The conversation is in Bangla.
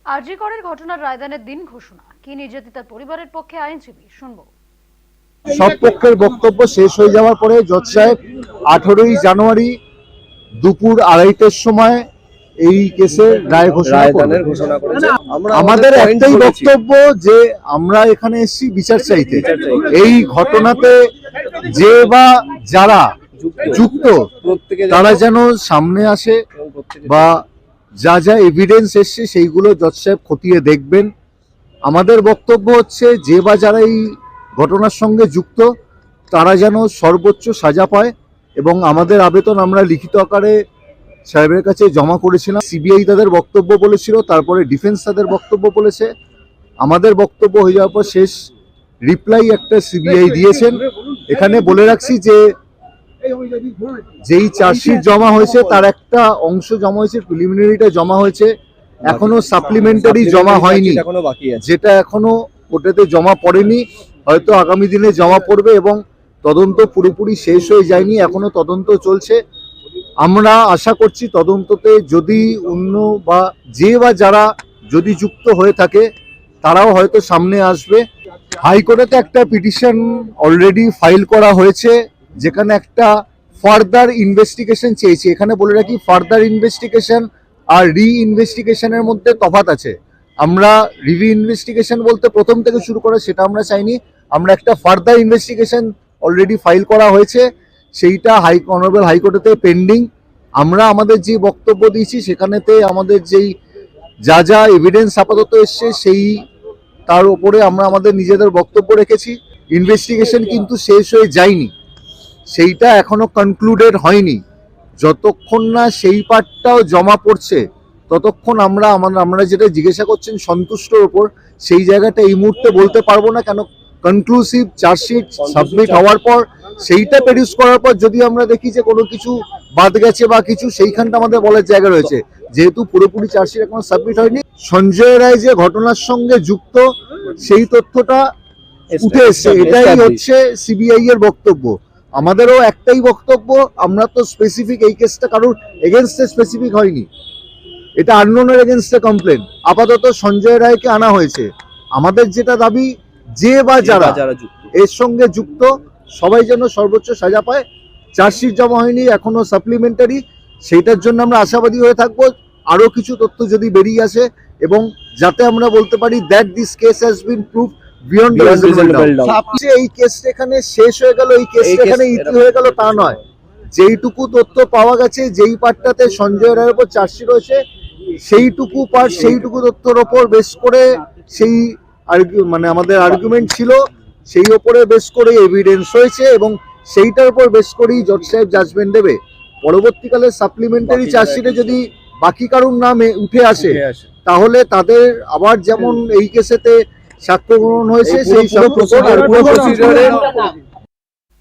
আরজি করের ঘটনার রায়দানের দিন ঘোষণা, কি নির্যাতিতার পরিবারের পক্ষে আইনজীবী, শুনবো। সব পক্ষের বক্তব্য শেষ হয়ে যাওয়ার পরে জজ সাহেব 18ই জানুয়ারি দুপুর 2:30টার সময় এই কেসের রায় ঘোষণা করেছে। আমাদের একটাই বক্তব্য যে আমরা এখানে এসেছি বিচার চাইতে। এই ঘটনাতে যে বা যারা যুক্ত তারা যেন সামনে আসে, বা যা যা এভিডেন্স এসছে সেইগুলো জজ সাহেব খতিয়ে দেখবেন। আমাদের বক্তব্য হচ্ছে যে বা যারা এই ঘটনার সঙ্গে যুক্ত তারা যেন সর্বোচ্চ সাজা পায়, এবং আমাদের আবেদন আমরা লিখিত আকারে সাহেবের কাছে জমা করেছিলাম। সিবিআই তাদের বক্তব্য বলেছিল, তারপরে ডিফেন্স তাদের বক্তব্য বলেছে। আমাদের বক্তব্য হয়ে যাওয়ার পর শেষ রিপ্লাই একটা সিবিআই দিয়েছেন। এখানে বলে রাখছি যে যেই চার্জশিট জমা হয়েছে তার একটা অংশ জমা হয়েছে, প্রিলিমিনারিটা জমা হয়েছে, এখনো সাপ্লিমেন্টারি জমা হয়নি, যেটা এখনো ওটাতে জমা পড়েনি, হয়তো আগামী দিনে জমা পড়বে, এবং তদন্ত পুরোপুরি শেষ হয়ে যায়নি, এখনো তদন্ত চলছে। আমরা আশা করছি তদন্ততে যদি অন্য বা যে বা যারা যদি যুক্ত হয়ে থাকে তারাও হয়তো সামনে আসবে। হাইকোর্টে একটা পিটিশন অলরেডি ফাইল করা হয়েছে, যেখানে একটা ফার্দার ইনভেস্টিগেশন চেয়েছি। এখানে বলে রাখি, ফার্দার ইনভেস্টিগেশন আর রি ইনভেস্টিগেশনের মধ্যে তফাৎ আছে। আমরা রিভি ইনভেস্টিগেশন বলতে প্রথম থেকে শুরু করা, সেটা আমরা চাইনি। আমরা একটা ফার্দার ইনভেস্টিগেশন অলরেডি ফাইল করা হয়েছে, সেইটা অনারেবল হাইকোর্টেতে পেন্ডিং। আমরা আমাদের যে বক্তব্য দিয়েছি সেখানেতে আমাদের যেই যা যা এভিডেন্স আপাতত এসছে সেই তার উপরে আমরা আমাদের নিজেদের বক্তব্য রেখেছি। ইনভেস্টিগেশন কিন্তু শেষ হয়ে যায়নি, সেইটা এখনো কনক্লুডেড হয়নি। যতক্ষণ না সেই পার্টটাও জমা পড়ছে ততক্ষণ আমরা যেটা জিজ্ঞাসা করছেন সন্তুষ্টর ওপর, সেই জায়গাটা এই মুহূর্তে বলতে পারবো না। কেন, কনক্লুসিভ চার্জশিট সাবমিট হওয়ার পর সেইটা প্রডিউস করার পর যদি আমরা দেখি যে কোনো কিছু বাদ গেছে বা কিছু, সেইখানটা আমাদের বলার জায়গা রয়েছে। যেহেতু পুরোপুরি চার্জশিট এখনো সাবমিট হয়নি, সঞ্জয় রায় যে ঘটনার সঙ্গে যুক্ত সেই তথ্যটা উঠে এসছে, এটাই হচ্ছে সিবিআই এর বক্তব্য। আমাদেরও একটাই বক্তব্য, আমরা তো স্পেসিফিক এই কেসটা কারোর এগেনস্টে স্পেসিফিক হয়নি, এটা আননোনের এগেনস্টে কমপ্লেন। আপাতত সঞ্জয় রায়কে আনা হয়েছে। আমাদের যেটা দাবি, যে বা যারা এর সঙ্গে যুক্ত সবাই যেন সর্বোচ্চ সাজা পায়। চার্জশিট জমা হয়নি, এখনো সাপ্লিমেন্টারি, সেইটার জন্য আমরা আশাবাদী হয়ে থাকবো। আরো কিছু তথ্য যদি বেরিয়ে আসে, এবং যাতে আমরা বলতে পারি that this case has been prove beyond reasonable doubt. এই কেসটা এখানে শেষ হয়ে গেল, এই কেসটা এখানে ইতি হয়ে গেল তা নয়। যেইটুকু তথ্য পাওয়া গেছে, যেই পার্টটাতে সঞ্জয় রায়ের উপর চার্জশিট রয়েছে, সেইটুকু পার্ট সেইটুকু তথ্যের ওপর বেস করে সেই মানে আমাদের আর্গুমেন্ট ছিল, সেই ওপরে বেস করে এভিডেন্স হয়েছে, এবং সেইটার উপর বেস করেই জজ সাহেব জাজমেন্ট দেবে। পরবর্তীকালে সাপ্লিমেন্টারি চার্জশিটে যদি বাকি কারোর নামে উঠে আসে, তাহলে তাদের আবার যেমন এই কেসেতে সাক্ষ্য গ্রহণ হয়েছে সেই সব